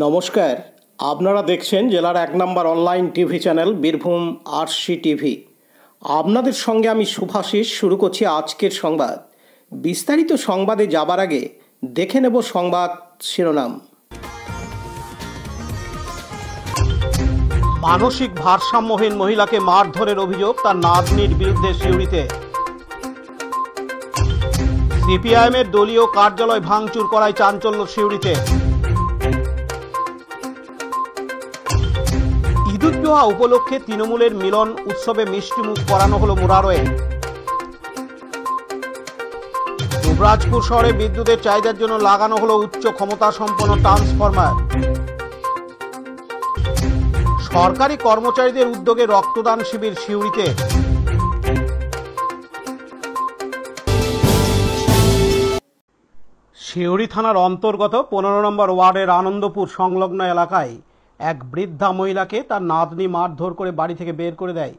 নমস্কার, আপনারা দেখছেন জেলার 1 নম্বর online TV channel Birbhum RC TV. আপনাদের সঙ্গে আমি শুভাশিস। শুরু করছি আজকের সংবাদ। বিস্তারিত সংবাদে যাবার আগে দেখে নেব সংবাদ শিরোনাম। মানসিক ভারসাম্যহীন মহিলাকে মারধরের অভিযোগ তার নাতনির বিরুদ্ধে সিউড়িতে। সিপিআইএমের দলীয় কার্যালয় ভাঙচুর করায় চাঞ্চল্য সিউড়িতে। ঈদুজ্জোহা উপলক্ষে তৃণমূলের মিলন উৎসবে মিষ্টিমুখ করানো হলো মুরারোয়ে। দুবরাজপুর শহরে বিদ্যুতের চাহিদার জন্য লাগানো হলো উচ্চ ক্ষমতা সম্পন্ন ট্রান্সফরমার। সরকারি কর্মচারীদের উদ্যোগে রক্তদান শিবির সিউড়িতে। সিউড়ি থানার অন্তর্গত 15 নম্বর ওয়ার্ডের আনন্দপুর সংলগ্ন এলাকায় এক বৃদ্ধা মহিলাকে তার নাতনি মারধর করে বাড়ি থেকে বের করে দেয়।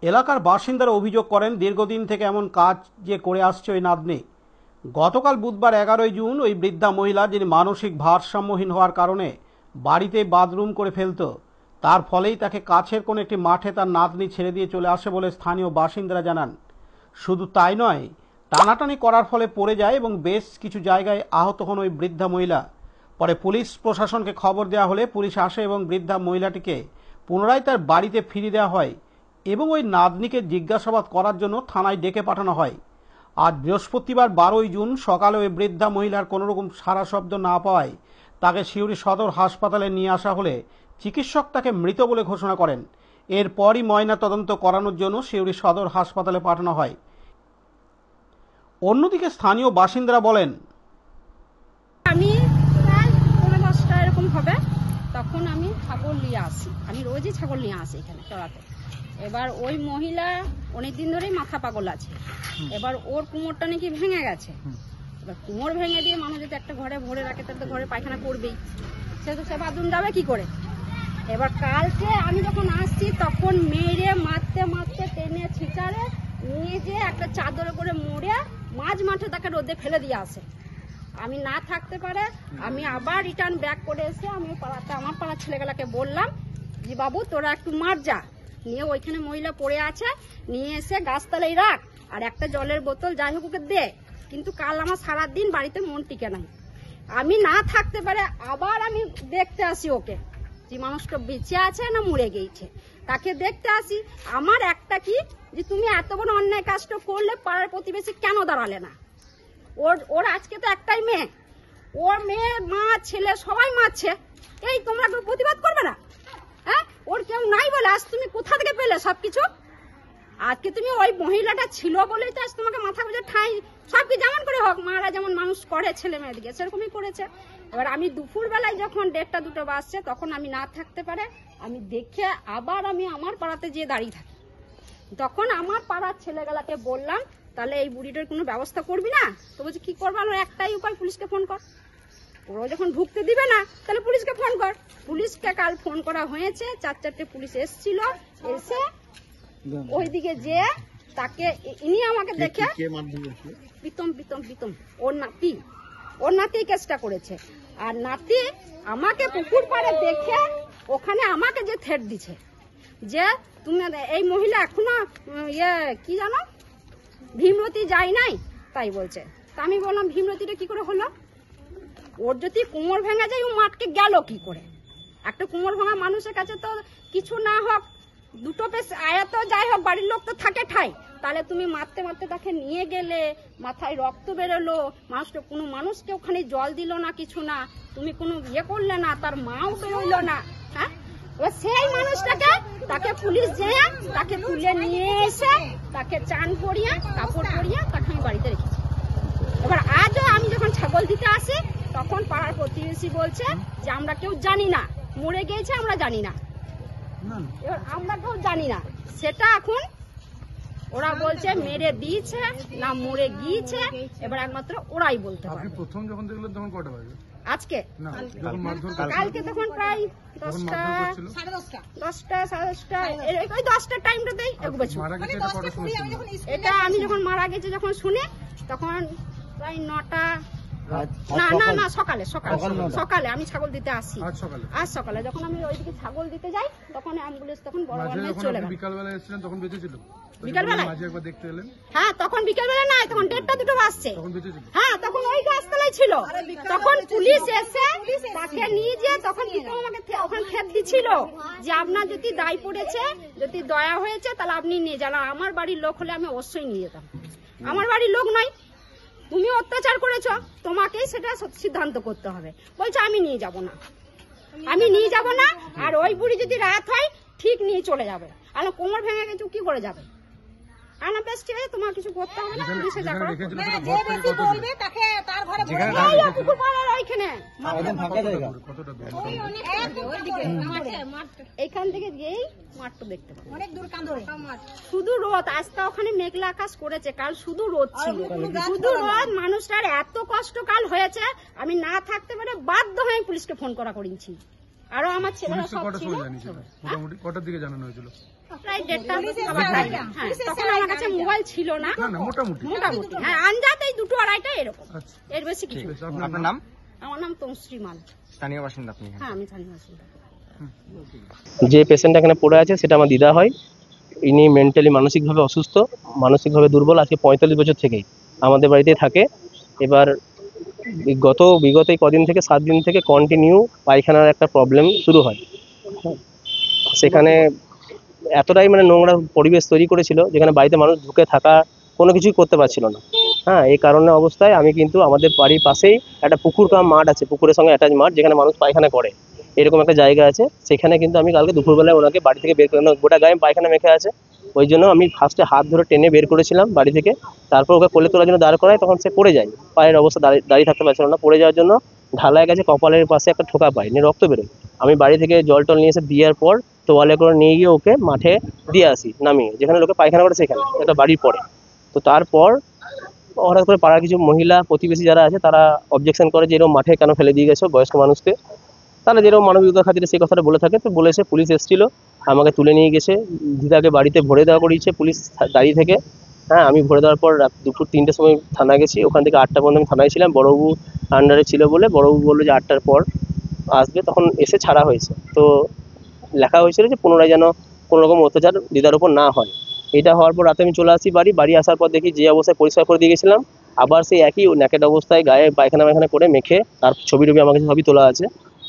এলাকার বাসিন্দারা অভিযোগ করেন, দীর্ঘদিন থেকে এমন কাজ যে করে আসছে ওই নাতনি। গতকাল বুধবার 11 জুন ওই বৃদ্ধা মহিলা, যিনি মানসিক ভারসাম্যহীন হওয়ার কারণে বাড়িতে বাথরুম করে ফেলত, তার ফলেই তাকে কাছের কোনো একটি মাঠে তার নাতনি ছেড়ে দিয়ে চলে আসে বলে স্থানীয় বাসিন্দারা জানান। শুধু তাই নয়, টানাটানি করার ফলে পড়ে যায় এবং বেশ কিছু জায়গায় আহত হন ওই বৃদ্ধা মহিলা। পরে পুলিশ প্রশাসনকে খবর দেওয়া হলে পুলিশ আসে এবং বৃদ্ধা মহিলাটিকে পুনরায় তার বাড়িতে ফিরিয়ে দেওয়া হয় এবং ওই নাতনিকে জিজ্ঞাসাবাদ করার জন্য থানায় ডেকে পাঠানো হয়। আজ বৃহস্পতিবার 12 জুন সকালে ওই বৃদ্ধা মহিলার কোনোরকম সাড়া শব্দ না পাওয়ায় তাকে সিউড়ি সদর হাসপাতালে নিয়ে আসা হলে চিকিৎসক তাকে মৃত বলে ঘোষণা করেন। এরপরই ময়না তদন্ত করানোর জন্য সিউড়ি সদর হাসপাতালে পাঠানো হয়। অন্যদিকে স্থানীয় বাসিন্দারা বলেন, আমি প্রায় 10টা এরকম হবে, তখন আমি ছাগল নিয়ে আসি। আমি রোজই ছাগল নিয়ে আসি এখানে চড়াতে। এবার ওই মহিলা অনেকদিন ধরেই মাথা পাগল আছে। এবার ওর কোমরটা নাকি ভেঙে গেছে। এবার কোমর ভেঙে দিয়ে মানুষ যদি একটা ঘরে ভরে রাখে তাহলে তো ঘরে পায়খানা করবেই, সে তো সে বাথরুম যাবে কি করে। এবার কালকে আমি যখন আসছি তখন মেরে মারতে মারতে টেনে ছিটারে নিয়ে যে একটা চাদরে করে মুড়ে মাঝ মাঠে তাকে রোদে ফেলে দিয়ে আসে। আমি না থাকতে পারে আমি আবার রিটার্ন ব্যাক করে এসে আমি পাড়াতে আমার পাড়ার ছেলেগুলাকে বললাম যে বাবু তোরা একটু মার যা, নিয়ে ওইখানে মহিলা পড়ে আছে, নিয়ে এসে গাছতলায় রাখ আর একটা জলের বোতল যাই হোক ওকে দে। কিন্তু কাল আমার সারাদিন বাড়িতে মন টিকে নাই। আমি না থাকতে পারে আবার আমি দেখতে আসি ওকে যে মানুষটা বেঁচে আছে না মরে গিয়েছে, তাকে দেখতে আসি। আমার একটা কি যে তুমি এত বড় অন্যায় কাজটা করলে পাড়ার প্রতিবেশী কেন দাঁড়ালে না? ওর আজকে তো একটাই মেয়ে, ওর মেয়ে মা ছেলে সবাই মারছে, এই তোমরা প্রতিবাদ করবে না? হ্যাঁ, ওর কেউ নাই বলে আজ তুমি কোথা থেকে পেলে সবকিছু? আজকে তুমি ওই মহিলাটা ছিল বলেই তো আজ তোমাকে মাথা গুঁজে ঠাই সবকি যেমন করে হোক মারা যেমন মানুষ করে ছেলে মেয়েদিকে সেরকমই করেছে। এবার আমি দুপুর বেলায় যখন 1টা-2টা বাজছে তখন আমি না থাকতে পারে আমি দেখে আবার আমি আমার পাড়াতে যেয়ে দাঁড়িয়ে থাকি। তখন আমার পাড়ার ছেলেগুলাকে বললাম তাহলে এই বুড়িটার কোনো ব্যবস্থা করবি না? তো বলছে কি করবো, একটাই উপায়, পুলিশকে ফোন কর। ওরা যখন ঢুকতে দিবে না তাহলে পুলিশকে ফোন কর। পুলিশকে কাল ফোন করা হয়েছে, 4-4টে পুলিশ এসেছিল, এসে ওইদিকে যে তাকে ইনি আমাকে দেখে প্রীতম ওর নাতি কেসটা করেছে। আর নাতি আমাকে পুকুর পাড়ে দেখে ওখানে আমাকে যে থ্রেট দিছে যে তুমি এই মহিলা এখনো কি জানো ভীমরতি যাই নাই তাই বলছে। তা আমি বললাম ভীমরতিটা কি করে হলো? ওর যদি কোমর ভেঙে যায় ও মাঠকে গেল কি করে? একটা কোমর ভাঙা মানুষের কাছে তো কিছু না হোক 2টো পেস আয়াত যাই হোক বাড়ির লোক তো থাকে ঠাই, তাহলে তুমি মারতে মারতে তাকে নিয়ে গেলে, মাথায় রক্ত বেরোলো, মানুষটা কোনো মানুষকে ওখানে জল দিল না, কিছু না, তুমি কোনো করলে না, তার মাও বেরোইল না। হ্যাঁ, এবার সেই মানুষটাকে তাকে পুলিশ যেয়ে তাকে তুলে নিয়ে এসে তাকে চান করিয়ে কাপড় পরিয়ে তাকে আমি বাড়িতে রেখেছি। এবার আজও আমি যখন ছাগল দিতে আসি তখন পাড়ার প্রতিবেশী বলছে যে আমরা কেউ জানি না, মরে গিয়েছে আমরা জানি না। এবার আমরা কেউ জানি না, সেটা এখন ওরা বলছে মেরে দিয়েছে না মরে গিয়েছে, এবার একমাত্র ওরাই বলতে পারে। প্রথম যখন দেখলেন তখন কটা বাজে? আজকে কালকে তখন প্রায় 10টা, 10টা ওই 10টার টাইমটাতেই এগোবেছে। এটা আমি যখন মারা গেছে যখন শুনে তখন প্রায় 9টা না না না, সকালে সকালে সকালে আমি ছাগল দিতে আসি। আজ সকালে যখন আমি ওইদিকে ছাগল দিতে যাই তখন অ্যাম্বুলেন্স তখন বড় মাঝে বড় যখন চলে আপনি গেল। বিকালবেলা এসেছিলেন তখন বেঁচে ছিল? বিকালবেলায়? মাঝে একবার দেখতে এলেন, হ্যাঁ তখন বিকালবেলা নাই, তখন 1:30 2টো বাজছে। তখন বেঁচে ছিল? হ্যাঁ তখন ওই গাছতলায় ছিল। তখন পুলিশ এসে তাকে নিয়ে যেয়ে তখন প্রীতম আমাকে ওখানে খেপ দিছিল যে আপনার যদি দায় পড়েছে, যদি দয়া হয়েছে তাহলে আপনি নিয়ে যান। আর আমার বাড়ির লোক হলে আমি অবশ্যই নিয়ে যেতাম। আমার বাড়ির লোক নয়, তুমি অত্যাচার করেছ, তোমাকেই সেটা সিদ্ধান্ত করতে হবে। বলছে আমি নিয়ে যাব না, আমি নিয়ে যাব না। আর ওই বুড়ি যদি রাত হয় ঠিক নিয়ে চলে যাবে। আর কোমর ভেঙে গেছে কি করে যাবে? আনা বেশ ঠিক আছে, তোমার কিছু করতে হবে না, পুলিশে যা করো। রেখেছিল সেটা ঘর থেকে কত দূরে? এই পুকুর পাড়ার ওইখানে, কতটা দূরে? এইখান থেকে গিয়েই মাঠটা দেখতে পাবো। অনেক দূর শুধু রোদ, আজকে ওখানে মেঘলা আকাশ করেছে, কাল শুধু রোদ ছিল, শুধু রোদ। মানুষটার এত কষ্ট কাল হয়েছে, আমি না থাকতে পারে বাধ্য হয়ে পুলিশকে ফোন করেছি। আরো আমার ছেলেরা সব কটার ছিল। সময় জানিয়েছিল? মোটামুটি কটার দিকে জানানো হয়েছিল? প্রায় 1:30। হ্যাঁ তখন আমার কাছে মোবাইল ছিল না। মোটামুটি হ্যাঁ আনজাতেই 2টো 2:30 এরকম, আচ্ছা। এর বেশি কিছু না। আপনার নাম? আমার নাম তনুশ্রী মাল। স্থানীয় বাসিন্দা আপনি? হ্যাঁ আমি স্থানীয় বাসিন্দা। যে পেশেন্ট এখানে পড়ে আছে সেটা আমার দিদা হয়। ইনি মেন্টালি মানসিকভাবে অসুস্থ, মানসিকভাবে দুর্বল। আজকে 45 বছর থেকেই আমাদের বাড়িতেই থাকে। এবার বিগত এই কদিন থেকে 7 দিন থেকে কন্টিনিউ পায়খানার একটা প্রবলেম শুরু হয়। সেখানে এতটাই মানে নোংরা পরিবেশ তৈরি করেছিল যেখানে বাড়িতে মানুষ ঢুকে থাকা কোনো কিছুই করতে পারছিল না। হ্যাঁ, এই কারণে অবস্থায় আমি কিন্তু আমাদের বাড়ির পাশেই একটা পুকুর কাম মাঠ আছে, পুকুরের সঙ্গে অ্যাটাচ মাঠ, যেখানে মানুষ পায়খানা করে, এরকম একটা জায়গা আছে। সেখানে কিন্তু আমি কালকে দুপুরবেলায় ওনাকে বাড়ি থেকে বের করে, গোটা গায়ে পায়খানা মেখে আছে, ওই জন্য আমি ফার্স্টে হাত ধরে টেনে বের করেছিলাম বাড়ি থেকে। তারপর ওকে কোলে তোলার জন্য দাঁড় করাই, তখন সে পড়ে যায়, পায়ের অবস্থা দাঁড়িয়ে থাকতে পারছিল না। পড়ে যাওয়ার জন্য ঢালায় গেছে, কপালের পাশে একটা ঠোকা পায়, নিয়ে রক্ত বেরোয়। আমি বাড়ি থেকে জল টল নিয়ে এসে দেওয়ার পর তোয়ালে করে নিয়ে গিয়ে ওকে মাঠে দিয়ে আসি, নামিয়ে, যেখানে লোকে পায়খানা করে সেখানে একটা বাড়ির পরে। তো তারপর হঠাৎ করে পাড়ার কিছু মহিলা প্রতিবেশী যারা আছে তারা অবজেকশন করে যে এরকম মাঠে কেন ফেলে দিয়ে গেছো বয়স্ক মানুষকে। তারা যেরকম মানবিকতার খাতিরে সেই কথাটা বলে থাকে। তো বলেছে, পুলিশ এসেছিল, আমাকে তুলে নিয়ে গেছে, দিদাকে বাড়িতে ভরে দেওয়া করিয়েছে পুলিশ দাঁড়িয়ে থেকে। হ্যাঁ, আমি ভরে দেওয়ার পর রাত দুপুর 3টের সময় থানা গেছি। ওখান থেকে 8টা পর্যন্ত আমি থানায় ছিলাম, বড়বাবু আন্ডারে ছিল বলে বড়বাবু বললো যে 8টার পর আসবে, তখন এসে ছাড়া হয়েছে। তো লেখা হয়েছিল যে পুনরায় যেন কোনো রকম অত্যাচার দিদার উপর না হয়। এটা হওয়ার পর রাতে আমি চলে আসি বাড়ি আসার পর দেখি যে অবস্থায় পরিষ্কার করে দিয়ে গেছিলাম, আবার সেই একই ন্যাকেট অবস্থায় গায়ে পায়খানা করে মেখে, তার ছবি আমার কাছে সবই তোলা আছে।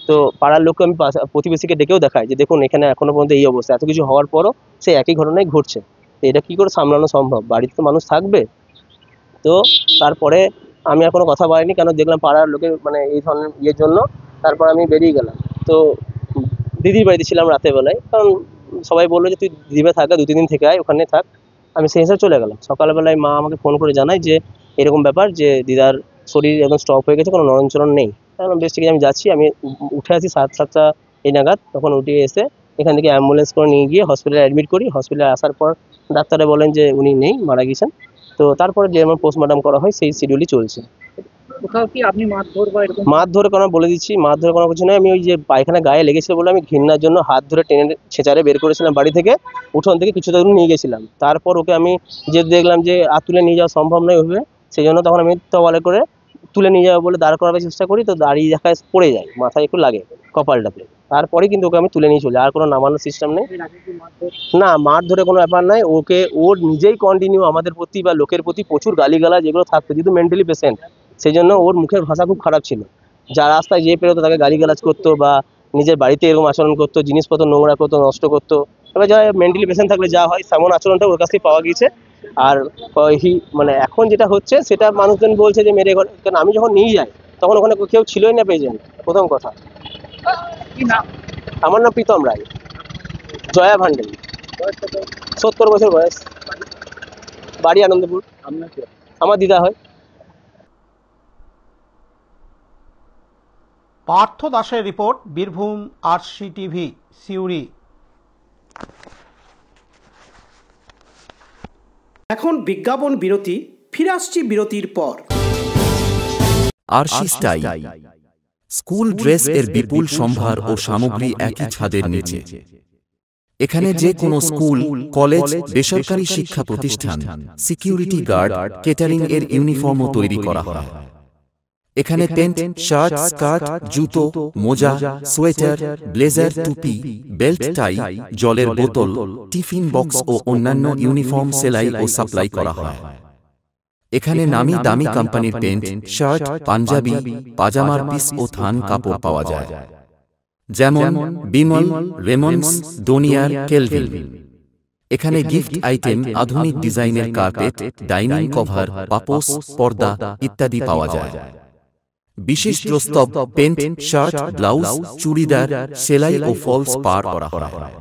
তো পাড়ার লোককে আমি প্রতিবেশীকে ডেকেও দেখাই যে দেখুন এখানে এখনো পর্যন্ত এই অবস্থা, এত কিছু হওয়ার পরও সেই একই ঘটনাই ঘটছে। তো এটা কি করে সামলানো সম্ভব? বাড়িতে তো মানুষ থাকবে। তো তারপরে আমি আর কোনো কথা বলিনি, কেন দেখলাম পাড়ার লোকের মানে এই ধরনের ইয়ের জন্য। তারপর আমি বেরিয়ে গেলাম। তো দিদির বাড়িতে ছিলাম রাতের বেলায়, কারণ সবাই বললো যে তুই দিদিবে থাকা 2-3 দিন থেকে আয়, ওখানে থাক। আমি সেই হিসাবে চলে গেলাম। সকালবেলায় মা আমাকে ফোন করে জানায় যে এরকম ব্যাপার, যে দিদার শরীর একদম স্টপ হয়ে গেছে, কোনো নড়নচলন নেই। তাহলে বেশ ঠিক আছে, আমি যাচ্ছি। আমি উঠে আসি 7টা এই নাগাদ। তখন উঠে এসে এখান থেকে অ্যাম্বুলেন্স করে নিয়ে গিয়ে হসপিটালে অ্যাডমিট করি। হসপিটালে আসার পর ডাক্তারে বলেন যে উনি নেই, মারা গেছেন। তো তারপরে যেমন পোস্টমর্টম করা হয় সেই শিডিউলই চলছে। কোথাও কি আপনি মারধর কোনো বলে দিচ্ছি, মারধর কোনো কিছু নয়। আমি ওই যে পায়খানা গায়ে লেগেছিল বলে আমি ঘৃণার জন্য হাত ধরে টেনে ছেঁচারে বের করেছিলাম বাড়ি থেকে, উঠোন থেকে কিছুটা দূর নিয়ে গেছিলাম। তারপর ওকে আমি যে দেখলাম যে আর তুলে নিয়ে যাওয়া সম্ভব নয় ওইভাবে, সেই জন্য তখন আমি তোয়ালে করে তুলে নিয়ে যাবো বলে দাঁড় করাবার চেষ্টা করি। তো দাঁড়িয়ে দেখায় পড়ে যায়, মাথায় একটু লাগে কপালটাতে। তারপরে কিন্তু ওকে আমি তুলে নিয়ে চলে, আর কোনো নামানোর সিস্টেম নেই। না, মার ধরে কোনো ব্যাপার নাই। ওকে ওর নিজেই কন্টিনিউ আমাদের প্রতি বা লোকের প্রতি প্রচুর গালিগালাজ যেগুলো থাকতো, যেহেতু মেন্টালি পেশেন্ট, সেই জন্য ওর মুখের ভাষা খুব খারাপ ছিল। যা রাস্তায় যে পেরোতো তাকে গালিগালাজ করতো, বা নিজের বাড়িতে এরকম আচরণ করতো, জিনিসপত্র নোংরা করতো, নষ্ট করতো। এবার যারা মেন্টালি পেশেন্ট থাকলে যা হয়, তেমন আচরণটা ওর কাছ থেকে পাওয়া গিয়েছে। আর মানে এখন যেটা হচ্ছে সেটা মানুষজন বলছে যে মেরে গেল, কারণ আমি যখন নিয়ে যাই তখন ওখানে কেউ ছিলই না পেশেন্ট। প্রথম কথা, আমার নাম প্রীতম রায়, জয়া ভান্ডারী, 70 বছর বয়স, বাড়ি আনন্দপুর। আমার দিদা হয়। পার্থ দাসের রিপোর্ট, বীরভূম RCTV, সিউড়ি। এখন বিজ্ঞাপন বিরতি, ফিরে আসছি বিরতির পর। আরশি স্টাইল স্কুল ড্রেস এর বিপুল সম্ভার ও সামগ্রী একই ছাদের নিচে। এখানে যে কোনো স্কুল, কলেজ, বেসরকারি শিক্ষা প্রতিষ্ঠান, সিকিউরিটি গার্ড, কেটারিং এর ইউনিফর্মও তৈরি করা হয়। এখানে প্যান্ট, শার্ট, স্কার্ট, জুতো, মোজা, সোয়েটার, ব্লেজার, টুপি, বেল্ট, টাই, জলের বোতল, টিফিন বক্স ও অন্যান্য ইউনিফর্ম সেলাই ও সাপ্লাই করা হয়। এখানে নামি দামি কোম্পানির প্যান্ট, শার্ট, পাঞ্জাবি, পাজামার পিস ও থান কাপড় পাওয়া যায়, যেমন বিমল, রেমন্ডস, ডোনিয়ার, কেলভিন। এখানে গিফট আইটেম, আধুনিক ডিজাইনের কার্পেট, ডাইনিং কভার, পাপোশ, পর্দা ইত্যাদি পাওয়া যায়। বিশেষ প্রস্তাব, প্যান্ট, শার্ট, ব্লাউজ, চুড়িদার, সেলাই ও ফলস পার করা হয়।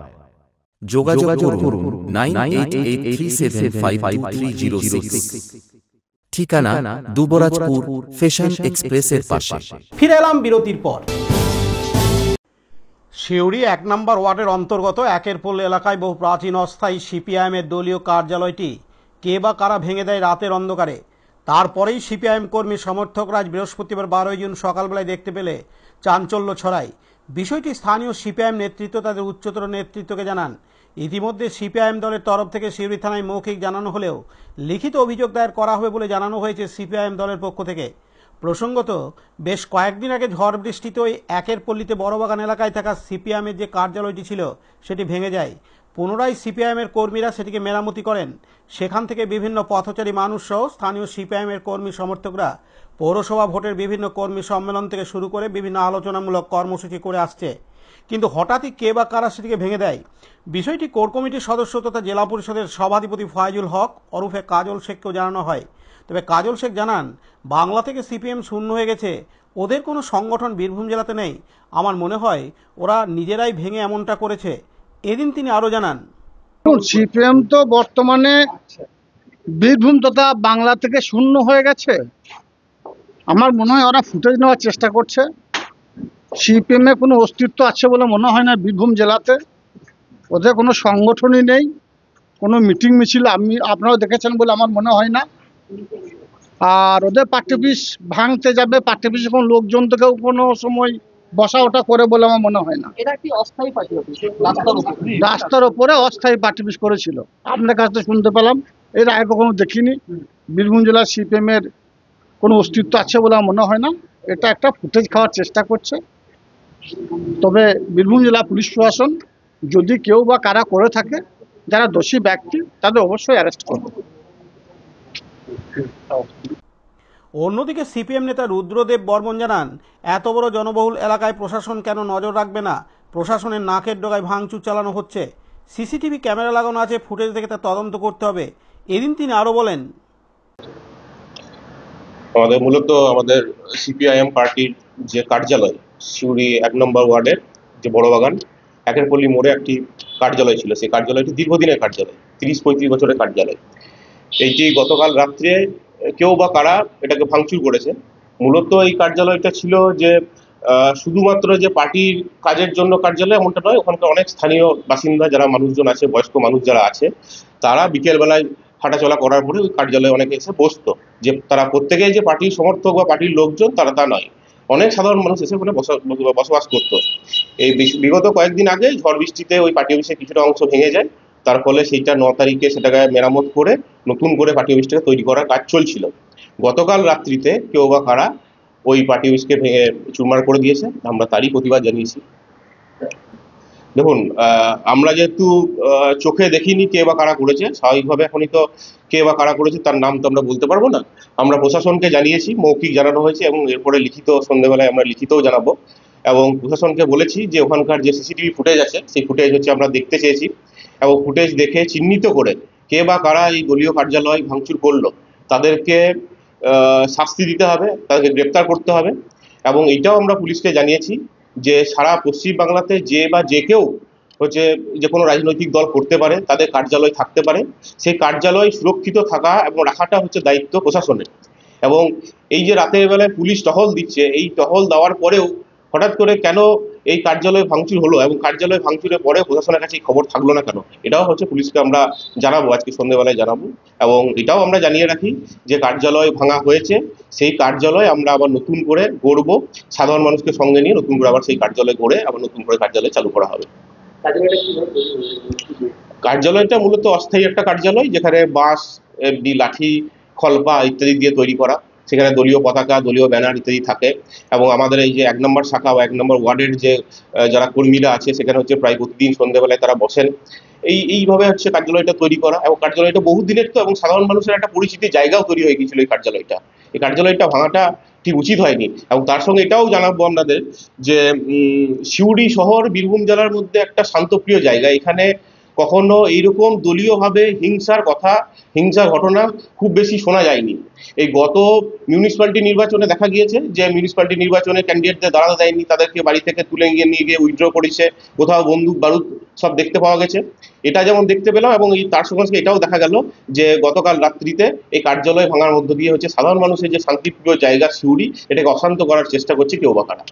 যোগাযোগ করুন 9883752306। ঠিকানা দুবরাজপুর, ফ্যাশন এক্সপ্রেসের পাশে। ফিরে এলাম বিরতির পর। সিউড়ি 1 নম্বর ওয়ার্ডের অন্তর্গত একেরপল্লী এলাকায় বহু প্রাচীন অস্থায়ী সিপিআইএমের দলীয় কার্যালয়টি কে বা কারা ভেঙে দেয় রাতের অন্ধকারে। তারপরেই সিপিআইএম কর্মী সমর্থকরা আজ বৃহস্পতিবার 12 জুন সকালবেলায় দেখতে পেলে চাঞ্চল্য ছড়ায়। বিষয়টি স্থানীয় সিপিআইএম নেতৃত্ব তাদের উচ্চতর নেতৃত্বকে জানান। ইতিমধ্যে সিপিআইএম দলের তরফ থেকে সিউড়ি থানায় মৌখিক জানানো হলেও লিখিত অভিযোগ দায়ের করা হবে বলে জানানো হয়েছে সিপিআইএম দলের পক্ষ থেকে। প্রসঙ্গত, বেশ কয়েকদিন আগে ঝড় বৃষ্টিতে ওই একেরপল্লীতে বড়বাগান এলাকায় থাকা সিপিআইএমের যে কার্যালয়টি ছিল সেটি ভেঙে যায়। পুনরায় সিপিআইএমের কর্মীরা সেটিকে মেরামতি করেন। সেখান থেকে বিভিন্ন পথচারী মানুষ সহ স্থানীয় সিপিআইএমের কর্মী সমর্থকরা পৌরসভা ভোটের বিভিন্ন কর্মী সম্মেলন থেকে শুরু করে বিভিন্ন আলোচনামূলক কর্মসূচি করে আসছে। কিন্তু হঠাৎই কে বা কারা সেটিকে ভেঙে দেয়। বিষয়টি কোর কমিটির সদস্য তথা জেলা পরিষদের সভাধিপতি ফয়জুল হক ওরফে কাজল শেখকেও জানানো হয়। তবে কাজল শেখ জানান, বাংলা থেকে সিপিএম শূন্য হয়ে গেছে, ওদের কোনো সংগঠন বীরভূম জেলাতে নেই। আমার মনে হয় ওরা নিজেরাই ভেঙে এমনটা করেছে। এদিন তিনি আরও জানান, সিপিএম তো বর্তমানে বীরভূম তথা বাংলা থেকে শূন্য হয়ে গেছে। আমার মনে হয় ওরা ফুটেজ নেওয়ার চেষ্টা করছে। সিপিএম এর কোনো অস্তিত্ব আছে বলে মনে হয় না বীরভূম জেলাতে। ওদের কোনো সংগঠনই নেই, কোনো মিটিং মিছিল আপনারাও দেখেছেন বলে আমার মনে হয় না। আর ওদের পার্টি অফিস ভাঙতে যাবে, পার্টি অফিসে কোনো লোকজন থেকেও কোনো সময় বসা ওঠা করে বলে আমার মনে হয় না। এটা একটি অস্থায়ী পার্টি অফিস, রাস্তার ওপরে অস্থায়ী পার্টি অফিস করেছিল। আপনার কাছ থেকে শুনতে পেলাম, এর আগে কখনো দেখিনি। বীরভূম জেলার সিপিএম এর কোনো অস্তিত্ব আছে বলে আমার মনে হয় না। এটা একটা ফুটেজ খাওয়ার চেষ্টা করছে। তবে বীরভূম জেলা পুলিশ প্রশাসন যদি কেউ বা কারা করে থাকে, যারা দোষী ব্যক্তি, তাদের অবশ্যই অ্যারেস্ট করবে। অন্যদিকে সিপিএম নেতা রুদ্রদেব বর্মন জানান, এত বড় জনবহুল এলাকায় প্রশাসন কেন নজর রাখবে না? প্রশাসনের নাকের ডগায় ভাঙচুর চালানো হচ্ছে। সিসিটিভি ক্যামেরা লাগানো আছে, ফুটেজ দেখে তা তদন্ত করতে হবে। এদিন তিনি আরও বলেন, আমাদের সিপিআইএম পার্টির যে কার্যালয় সিউড়ি 1 নম্বর ওয়ার্ডের যে বড়বাগান একেরপল্লী মোড়ে একটি কার্যালয় ছিল। সেই কার্যালয়টি দীর্ঘদিনের কার্যালয়, 30-35 বছরের কার্যালয়। এইটি গতকাল রাত্রে কেউ বা কারা এটাকে ভাঙচুর করেছে। মূলত এই কার্যালয়টা ছিল যে শুধুমাত্র যে পার্টির কাজের জন্য কার্যালয় এমনটা নয়। ওখানকার অনেক স্থানীয় বাসিন্দা যারা মানুষজন আছে, বয়স্ক মানুষ যারা আছে, তারা বিকেলবেলায় হাঁটাচলা করার পরে ওই কার্যালয়ে অনেকে এসে বসতো। যে তারা প্রত্যেকেই যে পার্টির সমর্থক বা পার্টির লোকজন তারা তা নয়, অনেক সাধারণ মানুষ এসে ওখানে বসবাস করতো। এই বিগত কয়েকদিন আগে ঝড় বৃষ্টিতে ওই পার্টি অফিসে কিছুটা অংশ ভেঙে যায়। তার ফলে সেইটা 9 তারিখে সেটাকে মেরামত করে নতুন করে পার্টি অফিসটাকে তৈরি করার কাজ চলছিল। গতকাল রাত্রিতে কেউ বা কারা ওই পার্টি অফিসকে ভেঙে চুরমার করে দিয়েছে। আমরা তারই প্রতিবাদ জানিয়েছি। দেখুন, আমরা যেহেতু চোখে দেখিনি কে বা কারা করেছে, স্বাভাবিকভাবে এখনই তো কে বা কারা করেছে তার নাম তো আমরা বলতে পারবো না। আমরা প্রশাসনকে জানিয়েছি, মৌখিক জানানো হয়েছে এবং এরপরে লিখিত সন্ধ্যেবেলায় আমরা লিখিতও জানাবো। এবং প্রশাসনকে বলেছি যে ওখানকার যে সিসিটিভি ফুটেজ আছে সেই ফুটেজ হচ্ছে আমরা দেখতে চেয়েছি, এবং ফুটেজ দেখে চিহ্নিত করে কে বা কারা এই দলীয় কার্যালয় ভাঙচুর করলো তাদেরকে শাস্তি দিতে হবে, তাদেরকে গ্রেপ্তার করতে হবে। এবং এটাও আমরা পুলিশকে জানিয়েছি যে সারা পশ্চিম বাংলাতে যে কেউ হচ্ছে যে কোনো রাজনৈতিক দল করতে পারে, তাদের কার্যালয় থাকতে পারে। সেই কার্যালয় সুরক্ষিত থাকা এবং রাখাটা হচ্ছে দায়িত্ব প্রশাসনের। এবং এই যে রাতের বেলায় পুলিশ টহল দিচ্ছে, এই টহল দেওয়ার পরেও হঠাৎ করে কেন এই কার্যালয় ভাঙচুর হলো এবং কার্যালয় ভাঙচুরের পরে প্রশাসনের কাছে খবর থাকলো না কেন, এটাও হচ্ছে পুলিশকে আমরা জানাবো, আজকে সন্ধ্যেবেলায় জানাবো। এবং এটাও আমরা জানিয়ে রাখি যে কার্যালয় ভাঙা হয়েছে, সেই কার্যালয় আমরা আবার নতুন করে গড়ব, সাধারণ মানুষকে সঙ্গে নিয়ে নতুন করে আবার সেই কার্যালয় গড়ে আবার নতুন করে কার্যালয় চালু করা হবে। কার্যালয়টা মূলত অস্থায়ী একটা কার্যালয়, যেখানে বাঁশ, লাঠি, খলপা ইত্যাদি দিয়ে তৈরি করা। সেখানে দলীয় পতাকা, দলীয় ব্যানার ইত্যাদি থাকে। এবং আমাদের এই যে 1 নম্বর শাখা বা 1 নম্বর ওয়ার্ডের যে যারা কর্মীরা আছে, সেখানে হচ্ছে প্রায় প্রতিদিন সন্ধ্যেবেলায় তারা বসেন। এইভাবে হচ্ছে কার্যালয়টা তৈরি করা, এবং কার্যালয়টা বহুদিনের তো, এবং সাধারণ মানুষের একটা পরিচিতি জায়গাও তৈরি হয়ে গিয়েছিল এই কার্যালয়টা ভাঙাটা ঠিক উচিত হয়নি। এবং তার সঙ্গে এটাও জানাবো আপনাদের যে সিউড়ি শহর বীরভূম জেলার মধ্যে একটা শান্তপ্রিয় জায়গা। এখানে কখনো এইরকম দলীয়ভাবে হিংসার ঘটনা খুব বেশি শোনা যায়নি। এই গত মিউনিসিপ্যালিটি নির্বাচনে দেখা গিয়েছে যে মিউনিসিপ্যালিটি নির্বাচনে ক্যান্ডিডেটদের দাঁড়াতে দেয়নি, তাদেরকে বাড়ি থেকে তুলে নিয়ে গিয়ে উইথড্র করেছে, কোথাও বন্দুক বারুদ সব দেখতে পাওয়া গেছে। এটা যেমন দেখতে পেলাম, এবং তার সঙ্গে এটাও দেখা গেল যে গতকাল রাত্রিতে এই কার্যালয় ভাঙার মধ্য দিয়ে হচ্ছে সাধারণ মানুষের যে শান্তিপ্রিয় জায়গা সিউড়ি, এটাকে অশান্ত করার চেষ্টা করছে কেউ বা কারা।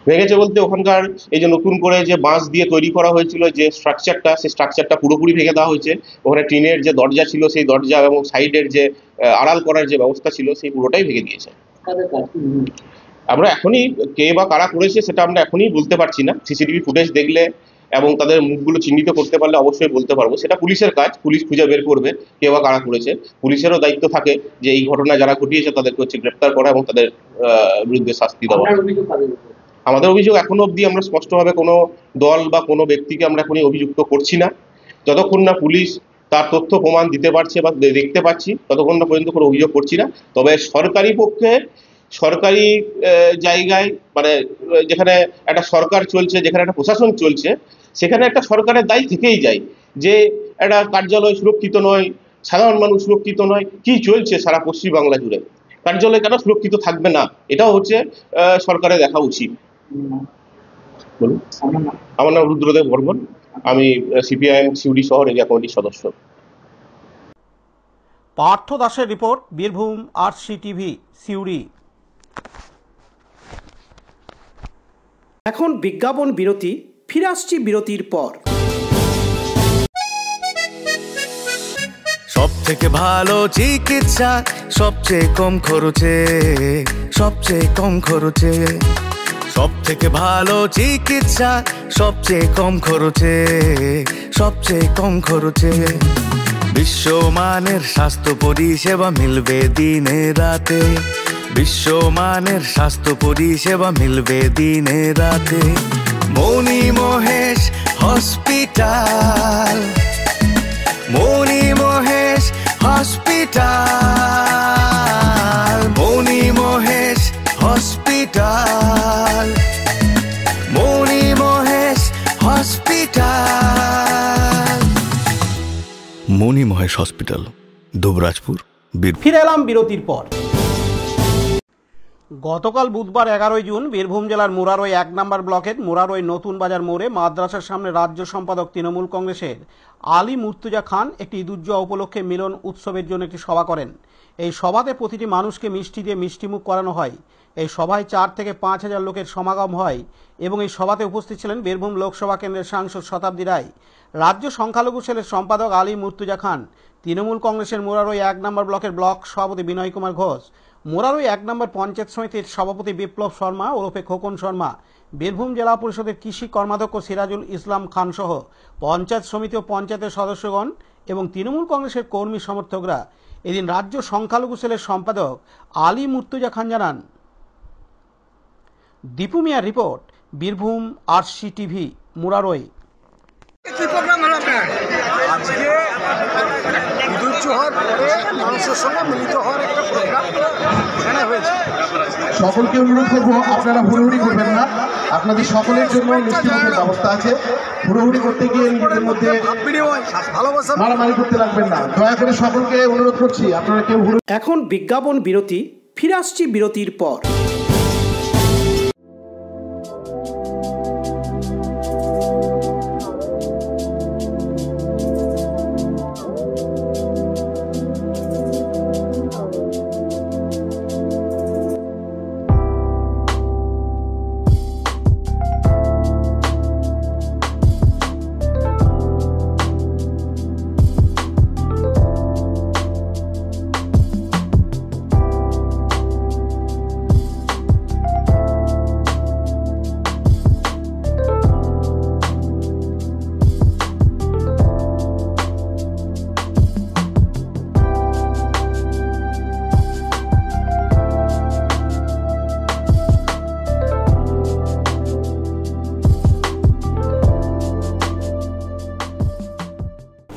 ভেঙেছে বলতে ওখানকার এই যে নতুন করে যে বাঁশ দিয়ে তৈরি করা হয়েছিল যে স্ট্রাকচারটা, সেই স্ট্রাকচারটা পুরোপুরি ভেঙে দেওয়া হয়েছে। ওখানে টিনের যে দরজা ছিল, সেই দরজা এবং সাইডের যে আড়াল করার যে ব্যবস্থা ছিল, সেই পুরোটাই ভেঙে দিয়েছে। আমরা এখনই কে বা কারা করেছে সেটা আমরা এখনই বলতে পারছি না। সিসিটিভি ফুটেজ দেখলে এবং তাদের মুখগুলো চিহ্নিত করতে পারলে অবশ্যই বলতে পারবো। সেটা পুলিশের কাজ, পুলিশ খুঁজে বের করবে কে বা কারা করেছে। পুলিশেরও দায়িত্ব থাকে যে এই ঘটনা যারা ঘটিয়েছে তাদেরকে হচ্ছে গ্রেপ্তার করা এবং তাদের বিরুদ্ধে শাস্তি দেওয়া। আমাদের অভিযোগ এখনো অবধি আমরা স্পষ্টভাবে কোনো দল বা কোনো ব্যক্তিকে আমরা এখনই অভিযুক্ত করছি না। যতক্ষণ না পুলিশ তার তথ্য প্রমাণ দিতে পারছে বা দেখতে পাচ্ছি, ততক্ষণ না পর্যন্ত কোনো অভিযোগ করছি না। তবে সরকারি পক্ষে, সরকারি জায়গায়, মানে যেখানে একটা সরকার চলছে, যেখানে একটা প্রশাসন চলছে, সেখানে একটা সরকারের দায় থেকেই যায় যে একটা কার্যালয় সুরক্ষিত নয়, সাধারণ মানুষ সুরক্ষিত নয়। কি চলছে সারা পশ্চিমবাংলা জুড়ে, কার্যালয় কেন সুরক্ষিত থাকবে না, এটাও হচ্ছে সরকারের দেখা উচিত। বলুন। আমার নাম রুদ্রদেব বর্মন, আমি সিপিআইএম সিউড়ি শহর এরিয়া কমিটির সদস্য। পার্থ দাসের রিপোর্ট, বীরভূম RCTV সিউড়ি। এখন বিজ্ঞাপন বিরতি, ফিরে আসছি বিরতির পর। সব থেকে ভালো চিকিৎসা, সবচেয়ে কম খরচে, সবচেয়ে কম খরচে। সব থেকে ভালো চিকিৎসা, সবচেয়ে কম খরচে, সবচেয়ে কম খরচে। বিশ্বমানের স্বাস্থ্য পরিষেবা মিলবে দিনে রাতে, বিশ্বমানের স্বাস্থ্য পরিষেবা মিলবে দিনে রাতে। মণি মহেশ হসপিটাল, মণি মহেশ হসপিটাল, মণি মহেশ হসপিটাল, মণি মহেশ হসপিটাল। মণি মহেশ হসপিটাল, দুবরাজপুর। ফিরে এলাম বিরতির পর। গতকাল বুধবার 11 জুন বীরভূম জেলার মুরারই 1 নম্বর ব্লকের মুরারই নতুন বাজার মোড়ে মাদ্রাসার সামনে রাজ্য সম্পাদক তৃণমূল কংগ্রেসের আলী মুর্তুজা খান একটি ঈদুজ্জোহা উপলক্ষে মিলন উৎসবের জন্য একটি সভা করেন। এই সভাতে প্রতিটি মানুষকে মিষ্টি দিয়ে মিষ্টিমুখ করানো হয়। এই সভায় 4 থেকে 5 হাজার লোকের সমাগম হয় এবং এই সভাতে উপস্থিত ছিলেন বীরভূম লোকসভা কেন্দ্রের সাংসদ শতাব্দী রায়, রাজ্য সংখ্যালঘু সেলের সম্পাদক আলী মুর্তুজা খান, তৃণমূল কংগ্রেসের মুরারই 1 নম্বর ব্লকের ব্লক সভাপতি বিনয় কুমার ঘোষ, মুরারই 1 নম্বর পঞ্চায়েত সমিতির সভাপতি বিপ্লব শর্মা ওরফে খোকন শর্মা, বীরভূম জেলা পরিষদের কৃষি কর্মাধ্যক্ষ সিরাজুল ইসলাম খান সহ পঞ্চায়েত সমিতি ও পঞ্চায়েতের সদস্যগণ এবং তৃণমূল কংগ্রেসের কর্মী সমর্থকরা। এদিন রাজ্য সংখ্যালঘু সেলের সম্পাদক আলী মুর্তুজা খান জানান। দীপু মিয়ার রিপোর্ট, বীরভূম RCTV মুরারই। কি প্রোগ্রাম হলো আপনার আজকে? ঈদুজ্জোহার পরে মানুষের সঙ্গে মিলিত হওয়ার একটা প্রোগ্রাম এখানে হয়েছে। সকলকে অনুরোধ করবো আপনারা হুড়োহুড়ি করবেন না, আপনাদের সকলের জন্য মিষ্টিমুখের ব্যবস্থা আছে। হুড়োহুড়ি করতে গিয়ে নিজেদের মধ্যে মারামারি করতে লাগবেন না, দয়া করে সকলকে অনুরোধ করছি আপনারা কেউ হুড়ো। এখন বিজ্ঞাপন বিরতি, ফিরে আসছি বিরতির পর।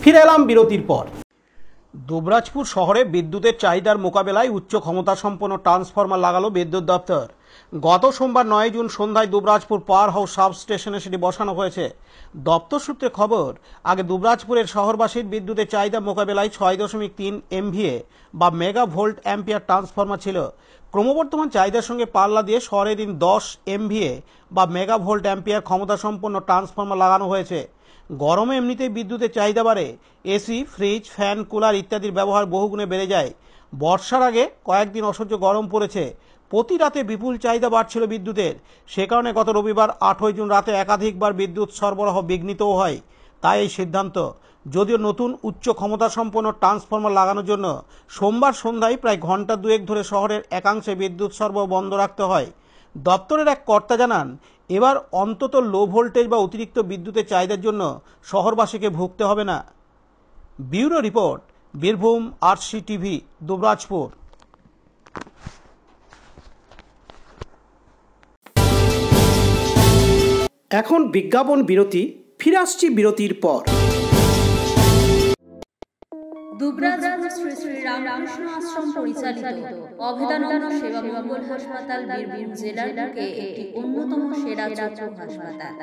ফিরে এলাম বিরতির পর। দুবরাজপুর শহরে বিদ্যুতের চাহিদার মোকাবেলায় উচ্চ ক্ষমতা সম্পন্ন ট্রান্সফরমার লাগালো বিদ্যুৎ দপ্তর। গত সোমবার ৯ জুন সন্ধ্যায় দুবরাজপুর পাওয়ার হাউস সাব স্টেশনে সেটি বসানো হয়েছে। দপ্তর সূত্রে খবর, আগে দুবরাজপুরের শহরবাসীর বিদ্যুতের চাহিদা মোকাবেলায় ৬.৩ MVA বা মেগা ভোল্ট অ্যাম্পিয়ার ট্রান্সফরমার ছিল। ক্রমবর্ধমান চাহিদার সঙ্গে পাল্লা দিয়ে শহরে দিন 10 MVA বা মেগা ভোল্ট অ্যাম্পিয়ার ক্ষমতা সম্পন্ন ট্রান্সফরমার লাগানো হয়েছে। গরমে এমনিতেই বিদ্যুতের চাহিদা বাড়ে, এসি, ফ্রিজ, ফ্যান, কুলার ইত্যাদির ব্যবহার বহুগুণে বেড়ে যায়। বর্ষার আগে কয়েকদিন অসহ্য গরম পড়েছে, প্রতি রাতে বিপুল চাহিদা বাড়ছিল বিদ্যুতের। সে কারণে গত রবিবার ৮ জুন রাতে একাধিকবার বিদ্যুৎ সরবরাহ বিঘ্নিতও হয়। তাই এই সিদ্ধান্ত। যদিও নতুন উচ্চ ক্ষমতা সম্পন্ন ট্রান্সফরমার লাগানোর জন্য সোমবার সন্ধ্যায় প্রায় ঘন্টা দুয়েক ধরে শহরের একাংশে বিদ্যুৎ সরবরাহ বন্ধ রাখতে হয়। দপ্তরের এক কর্তা জানান, এবার অন্তত লো ভোল্টেজ বা অতিরিক্ত বিদ্যুতের চাহিদার জন্য শহরবাসীকে ভুগতে হবে না। Bureau report, Birbhum RCTV, Dubrajpur. এখন বিজ্ঞাপন বিরতি, ফিরে আসছি বিরতির পর। দুবরাজপুর শ্রী শ্রী রামকৃষ্ণ আশ্রম পরিচালিত অভেদানন্দ সেবা মঙ্গল হাসপাতাল বীরভূম জেলার বুকে একটি অন্যতম সেরা চক্ষু হাসপাতাল।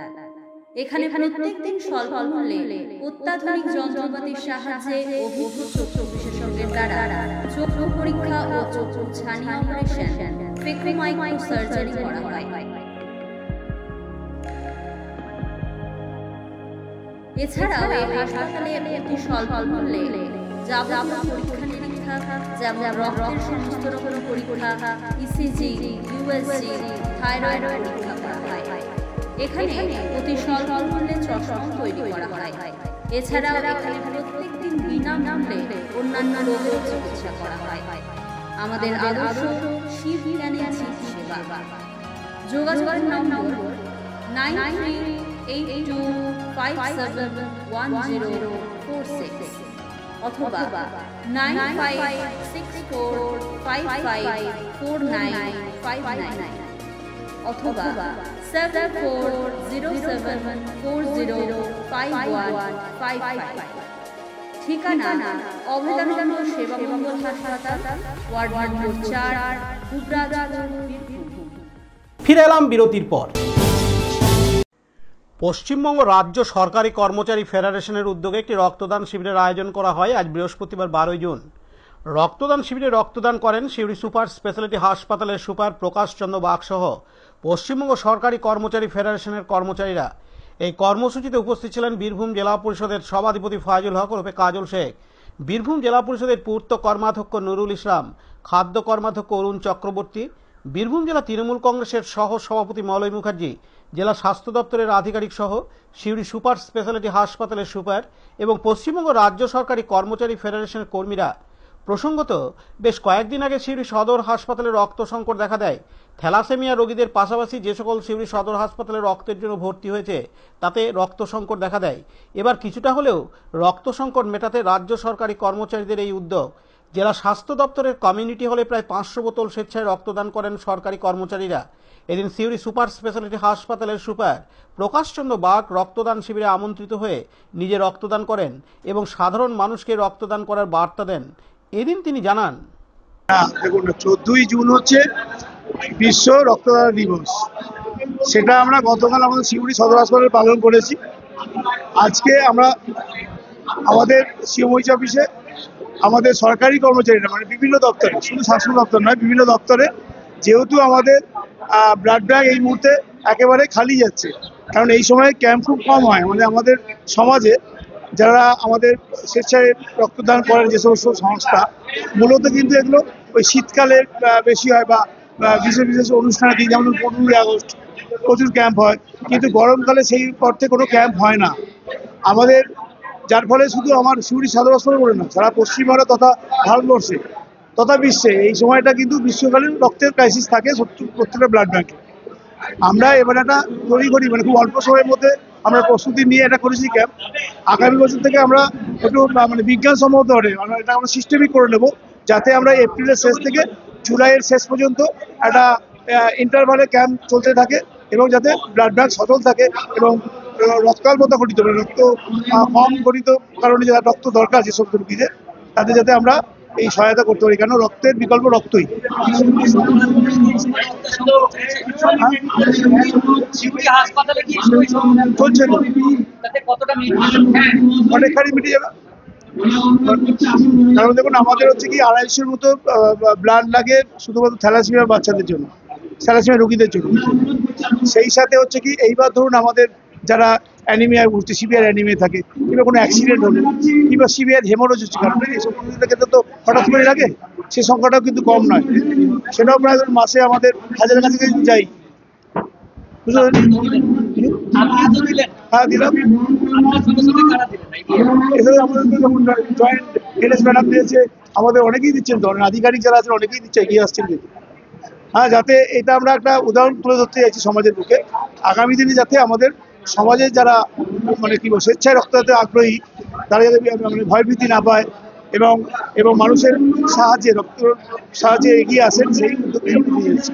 এখানে প্রত্যেক দিন স্বল্প মূল্যে অত্যাধুনিক যন্ত্রপাতির সাহায্যে অভিজ্ঞ চক্ষু বিশেষজ্ঞের দ্বারা চক্ষু পরীক্ষা ও চক্ষু ছানি অপারেশন, ফেকোমাইক্রো সার্জারি করা হয়। এছাড়াও এই হাসপাতালে অতি স্বল্প মূল্যে যাবতীয় পরীক্ষা নিরীক্ষা, যেমন রক্তের সমস্ত রকম পরীক্ষা, ECG, USG, থাইরয়েড পরীক্ষা করা হয়। এখানে অতি স্বল্প মূল্যে চশমা তৈরি করা হয়। এছাড়াও এখানে প্রত্যেক দিন বিনামূল্যে অন্যান্য রোগের চিকিৎসা করা হয়। আমাদের আদর্শ শিব জ্ঞানের সেবা। যোগাযোগের নম্বর 9382571046 অথবা 9564554959 অথবা 7407405155। ঠিকানা অভেদানন্দ সেবা মঙ্গল হাসপাতাল, ওয়ার্ড নম্বর 4, দুবরাজপুর। ফিরে এলাম বিরতির পর। পশ্চিমবঙ্গ রাজ্য সরকারি কর্মচারী ফেডারেশনের উদ্যোগে একটি রক্তদান শিবিরের আয়োজন করা হয় আজ বৃহস্পতিবার 12 জুন। রক্তদান শিবিরে রক্তদান করেন সিউড়ি সুপার স্পেশালিটি হাসপাতালের সুপার প্রকাশ চন্দ্র বাগ সহ পশ্চিমবঙ্গ সরকারি কর্মচারী ফেডারেশনের কর্মচারীরা। এই কর্মসূচিতে উপস্থিত ছিলেন বীরভূম জেলা পরিষদের সভাধিপতি ফয়জুল হক ওরফে কাজল শেখ, বীরভূম জেলা পরিষদের পূর্ত কর্মাধ্যক্ষ নুরুল ইসলাম, খাদ্য কর্মাধ্যক্ষ অরুণ চক্রবর্তী, বীরভূম জেলা তৃণমূল কংগ্রেসের সহ সভাপতি মলয় মুখার্জি, জেলা স্বাস্থ্য দপ্তরের আধিকারিক সহ সিউড়ি সুপার স্পেশালিটি হাসপাতালের সুপার এবং পশ্চিমবঙ্গ রাজ্য সরকারি কর্মচারী ফেডারেশনের কর্মীরা। প্রসঙ্গত, বেশ কয়েকদিন আগে সিউড়ি সদর হাসপাতালে রক্ত সংকট দেখা দেয়। থ্যালাসেমিয়া রোগীদের পাশাপাশি যে সকল সিউড়ি সদর হাসপাতালে রক্তের জন্য ভর্তি হয়েছে তাতে রক্ত সংকট দেখা দেয়। এবার কিছুটা হলেও রক্ত সংকট মেটাতে রাজ্য সরকারি কর্মচারীদের এই উদ্যোগ। জেলা স্বাস্থ্য দপ্তরের কমিউনিটি হলে প্রায় 500 বোতল স্বেচ্ছায় রক্তদান করেন সরকারি কর্মচারীরা। এদিন সিউড়ি সুপার স্পেশালিটি হাসপাতালের সুপার প্রকাশচন্দ্র বাগ রক্তদান শিবিরে আমন্ত্রিত হয়ে নিজে রক্তদান করেন এবং সাধারণ মানুষকে রক্তদান করার বার্তা দেন। এদিন তিনি জানান, দেখুন 14ই জুন হচ্ছে বিশ্ব রক্তদান দিবস। সেটা আমরা গতকাল আমাদের সিউড়ি সদর হাসপাতালে পালন করেছি। আজকে আমরা আমাদের সিএমওইচ অফিসে আমাদের সরকারি কর্মচারীরা মানে বিভিন্ন দপ্তরে, শুধু স্বাস্থ্য দপ্তর নয়, বিভিন্ন দপ্তরে, যেহেতু আমাদের ব্লাড ব্যাংক এই মুহূর্তে একেবারে খালি যাচ্ছে, কারণ এই সময় ক্যাম্প খুব কম হয়। মানে আমাদের সমাজে যারা আমাদের স্বেচ্ছায় রক্তদান করেন যে সমস্ত সংস্থা, মূলত কিন্তু এগুলো ওই শীতকালে বেশি হয় বা বিশেষ বিশেষ অনুষ্ঠানের দিন, যেমন 15ই আগস্ট প্রচুর ক্যাম্প হয়, কিন্তু গরমকালে সেই অর্থে কোনো ক্যাম্প হয় না আমাদের। যার ফলে শুধু আমার সিউড়ি সদর হাসপাতাল বলে না, সারা পশ্চিমবঙ্গ তথা ভারতবর্ষে তথা বিশ্বে এই সময়টা কিন্তু গ্রীষ্মকালীন রক্তের ক্রাইসিস থাকে প্রত্যেকটা ব্লাড ব্যাংকে। আমরা এবার একটা তৈরি করি, মানে খুব অল্প সময়ের মধ্যে আমরা প্রস্তুতি নিয়ে এটা করেছি ক্যাম্প। আগামী বছর থেকে আমরা একটু মানে বিজ্ঞানসম্মত হবে, এটা আমরা সিস্টেমিক করে নেব, যাতে আমরা এপ্রিলের শেষ থেকে জুলাইয়ের শেষ পর্যন্ত একটা ইন্টারভালে ক্যাম্প চলতে থাকে এবং যাতে ব্লাড ব্যাংক সচল থাকে এবং রক্তাল্পতা ঘটিত মানে রক্ত কম ঘটিত কারণে যারা রক্ত দরকার যেসব রোগীদের তাদের যাতে আমরা এই সহায়তা করতে পারি, কেন রক্তের বিকল্প রক্তই। চলছে তো অনেকখানি মিটে যাবে, কারণ দেখুন আমাদের হচ্ছে কি 250-এর মতো ব্লাড লাগে শুধুমাত্র থ্যালাসেমিয়ার বাচ্চাদের জন্য, থ্যালাসেমিয়া রোগীদের জন্য। সেই সাথে হচ্ছে কি এইবার ধরুন আমাদের যারা অ্যানিমিয়ায় ভুগছে, সিভিয়ার অ্যানিমিয়া থাকে, কিংবা কোনো অ্যাক্সিডেন্ট হলে কিংবা সিভিয়ার হেমোরয়েজ হচ্ছে, কারণ এইসব ক্ষেত্রে তো হঠাৎ করে লাগে, সেই সংখ্যাটাও কিন্তু কম নয়, সেটাও প্রায় মাসে আমাদের 1000-এর কাছে যাই। হ্যাঁ দিলাম, ম্যাডাম দিয়েছে, আমাদের অনেকেই দিচ্ছেন, ধরেন আধিকারিক যারা আছেন অনেকেই দিচ্ছে, এগিয়ে আসছেন কিন্তু। হ্যাঁ, যাতে এটা আমরা একটা উদাহরণ তুলে ধরতে চাইছি সমাজের বুকে, আগামী দিনে যাতে আমাদের সমাজের যারা মানে কি স্বেচ্ছায় রক্তদাতে আগ্রহী তারা যাতে মানে ভয়ভীতি না পায় এবং মানুষের সাহায্যে এগিয়ে আসেন, সেই উদ্যোগে নিয়ে যাচ্ছে।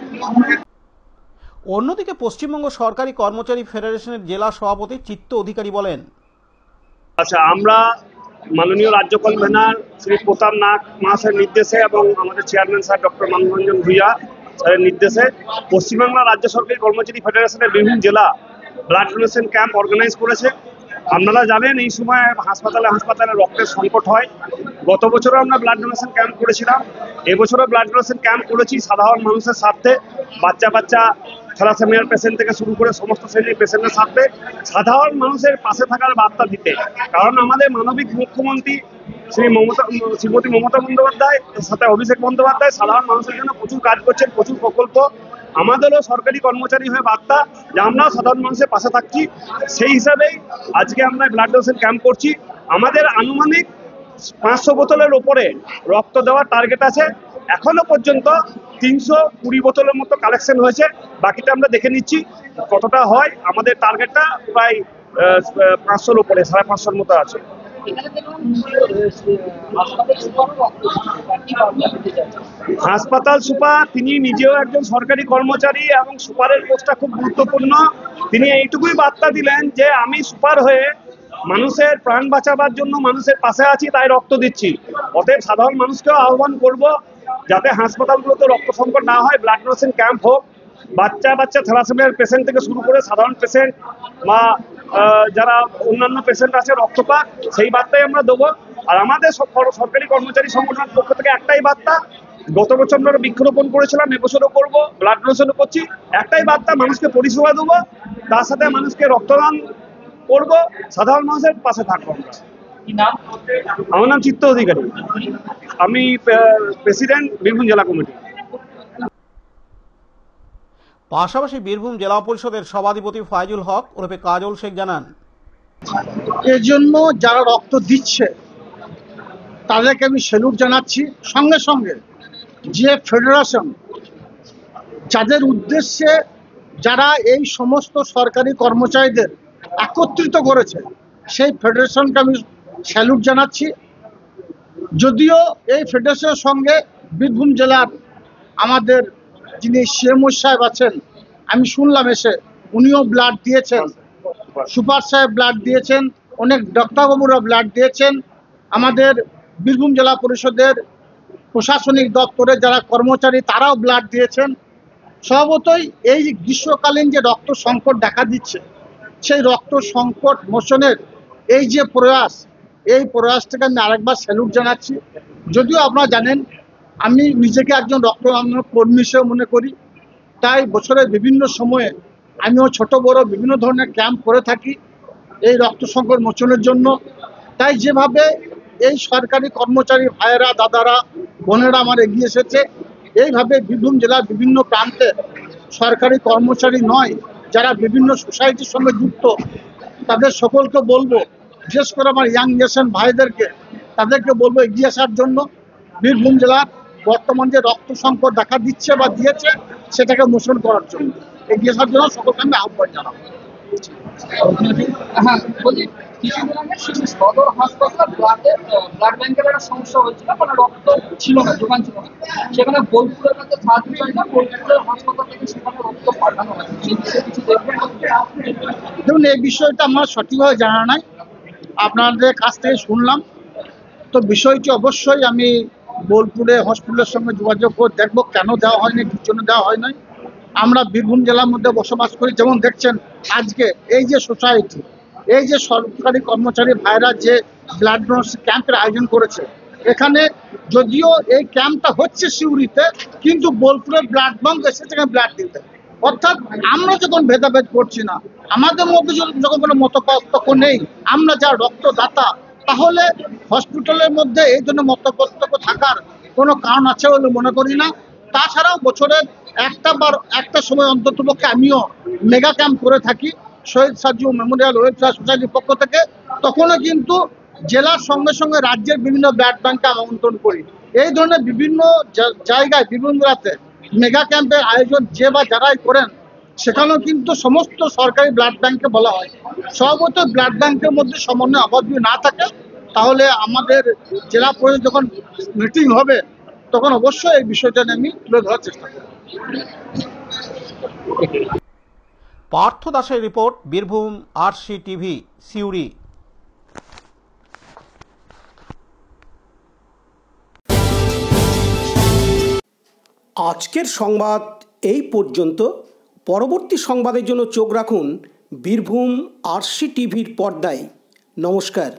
অন্যদিকে পশ্চিমবঙ্গ সরকারি কর্মচারী ফেডারেশনের জেলা সভাপতি চিত্ত অধিকারী বলেন, আচ্ছা, আমরা মাননীয় রাজ্য কনভেনার শ্রী প্রতাপ নাগ মহাশয়ের নির্দেশে এবং আমাদের চেয়ারম্যান স্যার ডক্টর মানভঞ্জন ভূঁইয়া স্যারের নির্দেশে পশ্চিমবাংলা রাজ্য সরকারি কর্মচারী ফেডারেশনের বিভিন্ন জেলা ব্লাড ডোনেশন ক্যাম্প অর্গানাইজ করেছে। আপনারা জানেন এই সময় হাসপাতালে রক্তের সংকট হয়। গত বছরও আমরা ব্লাড ডোনেশন ক্যাম্প করেছিলাম, এবছরও ব্লাড ডোনেশন ক্যাম্প করেছি সাধারণ মানুষের স্বার্থে, বাচ্চা থ্যালাসেমিয়ার পেশেন্ট থেকে শুরু করে সমস্ত শ্রেণীর পেশেন্টের স্বার্থে সাধারণ মানুষের পাশে থাকার বার্তা দিতে। কারণ আমাদের মানবিক মুখ্যমন্ত্রী শ্রীমতী মমতা বন্দ্যোপাধ্যায় সাথে অভিষেক বন্দ্যোপাধ্যায় সাধারণ মানুষের জন্য প্রচুর কাজ করছেন, প্রচুর প্রকল্প। আমাদেরও সরকারি কর্মচারী হয়ে বার্তা যে আমরাও সাধারণ মানুষের পাশে থাকছি। সেই হিসাবেই আজকে আমরা ব্লাড ডোনেশন ক্যাম্প করছি। আমাদের আনুমানিক 500 বোতলের ওপরে রক্ত দেওয়ার টার্গেট আছে। এখনো পর্যন্ত 320 বোতলের মতো কালেকশন হয়েছে, বাকিটা আমরা দেখে নিচ্ছি কতটা হয়। আমাদের টার্গেটটা প্রায় 500-র উপরে, 550-র মতো আছে। হাসপাতাল সুপার তিনি নিজেও একজন সরকারি কর্মচারী এবং সুপারের পোস্টটা খুব গুরুত্বপূর্ণ। তিনি এইটুকুই বার্তা দিলেন যে আমি সুপার হয়ে মানুষের প্রাণ বাঁচাবার জন্য মানুষের পাশে আছি, তাই রক্ত দিচ্ছি। অতএব সাধারণ মানুষকেও আহ্বান করব যাতে হাসপাতালগুলোতে রক্ত সংকট না হয়, ব্লাড ডোনেশন ক্যাম্প হোক। বাচ্চা থ্যালাসেমিয়ার পেশেন্ট থেকে শুরু করে সাধারণ পেশেন্ট বা যারা অন্যান্য পেশেন্ট আছে রক্ত পাক, সেই বার্তাই আমরা দেবো। আর আমাদের সরকারি কর্মচারী সংগঠনের পক্ষ থেকে একটাই বার্তা, গত বছর আমরা বৃক্ষরোপণ করেছিলাম, এবছরও করবো, ব্লাড ডোনেশনও করছি। একটাই বার্তা, মানুষকে পরিষেবা দেবো, তার সাথে মানুষকে রক্তদান করবো, সাধারণ মানুষের পাশে থাকবো। আমার নাম চিত্ত অধিকারী, আমি প্রেসিডেন্ট বীরভূম জেলা কমিটি। পাশাপাশি বীরভূম জেলা পরিষদের সভাধিপতি ফাইজুল হক ওরফে কাজল শেখ জানান, এজন্য যারা রক্ত দিচ্ছে তাদেরকে আমি স্যালুট জানাচ্ছি। সঙ্গে সঙ্গে যে ফেডারেশন যাদের উদ্দেশ্যে যারা এই সমস্ত সরকারি কর্মচারীদের একত্রিত করেছে সেই ফেডারেশনকে আমি স্যালুট জানাচ্ছি। যদিও এই ফেডারেশনের সঙ্গে বীরভূম জেলার আমাদের যিনি সিএমও সাহেব আছেন, আমি শুনলাম এসে উনিও ব্লাড দিয়েছেন, সুপার সাহেব ব্লাড দিয়েছেন, অনেক ডাক্তারবাবুরা ব্লাড দিয়েছেন, আমাদের বীরভূম জেলা পরিষদের প্রশাসনিক দপ্তরে যারা কর্মচারী তারাও ব্লাড দিয়েছেন। স্বভাবতই এই গ্রীষ্মকালীন যে রক্ত সংকট দেখা দিচ্ছে, সেই রক্ত সংকট মোচনের এই যে প্রয়াস, এই প্রয়াসটাকে আমি আরেকবার স্যালুট জানাচ্ছি। যদিও আপনারা জানেন আমি নিজেকে একজন রক্তদান কর্মী হিসেবে মনে করি, তাই বছরের বিভিন্ন সময়ে আমিও ছোট বড় বিভিন্ন ধরনের ক্যাম্প করে থাকি এই রক্ত সংকট মোচনের জন্য। তাই যেভাবে এই সরকারি কর্মচারী ভাইয়েরা, দাদারা, বোনেরা আমার এগিয়ে এসেছে, এইভাবে বীরভূম জেলার বিভিন্ন প্রান্তে সরকারি কর্মচারী নয় যারা বিভিন্ন সোসাইটির সঙ্গে যুক্ত, তাদের সকলকে বলবো, বিশেষ করে আমার ইয়াং জেনারেশন ভাইদেরকে, তাদেরকে বলবো এগিয়ে আসার জন্য। বীরভূম জেলার বর্তমান যে রক্ত সংকট দেখা দিচ্ছে বা দিয়েছে সেটাকে মোচন করার জন্য এগিয়ে আসার জন্য সকলকে আমি আহ্বান জানাবো। কিছুদিন আগে সদর হাসপাতাল ব্লাড ব্যাংকের একটা সমস্যা হয়েছিল, মানে রক্ত ছিল না, যোগান ছিল না। সেখানে বোলপুরের কাছে সাহায্য চাই না, বোলপুরের হাসপাতাল থেকে সেখানে রক্ত পাঠানো হয়। কিছু দেখবেন? দেখুন, এই বিষয়টা আমার সঠিকভাবে জানা নাই, আপনাদের কাছ থেকে শুনলাম। তো বিষয়টি অবশ্যই আমি বোলপুরে হসপিটালের সঙ্গে যোগাযোগ করে দেখবো কেন দেওয়া হয়নি, কি জন্য দেওয়া হয় নাই। আমরা বীরভূম জেলার মধ্যে বসবাস করি, যেমন দেখছেন আজকে এই যে সোসাইটি, এই যে সরকারি কর্মচারী ভাইরা যে ব্লাড ডোনেশন ক্যাম্পের আয়োজন করেছে, এখানে যদিও এই ক্যাম্পটা হচ্ছে সিউড়িতে, কিন্তু বোলপুরে ব্লাড ব্যাংক এসেছে ব্লাড দিতে। অর্থাৎ আমরা যখন ভেদাভেদ করছি না, আমাদের মধ্যে যখন কোনো মতপার্থক্য নেই, আমরা যা রক্তদাতা, তাহলে হসপিটালের মধ্যে এই জন্য মতপার্থক্য থাকার কোনো কারণ আছে বলে মনে করি না। তাছাড়াও বছরের একটা সময় অন্ততপক্ষে আমিও মেগা ক্যাম্প করে থাকি শহীদ সাজু মেমোরিয়াল ওয়েলফেয়ার সোসাইটির পক্ষ থেকে। তখনও কিন্তু জেলার সঙ্গে সঙ্গে রাজ্যের বিভিন্ন ব্লাড ব্যাংকে আমন্ত্রণ করি। এই ধরনের বিভিন্ন জায়গায় বিভিন্ন রাতে মেগা ক্যাম্পের আয়োজন যে বা যারাই করেন, সেখানেও কিন্তু সমস্ত সরকারি ব্লাড ব্যাংকে বলা হয়। সর্বত ব্লাড ব্যাংকের মধ্যে সমন্বয় অভাব যদি না থাকে, তাহলে আমাদের জেলা পরিষদ যখন মিটিং হবে তখন অবশ্যই এই বিষয়টা নিয়ে আমি তুলে ধরার চেষ্টা করব। পার্থ দাসের report, Birbhum RC TV, Suri. আজকের সংবাদ এই পর্যন্ত। পরবর্তী সংবাদের জন্য চোখ রাখুন বীরভূম RC টিভির পর্দায়। নমস্কার।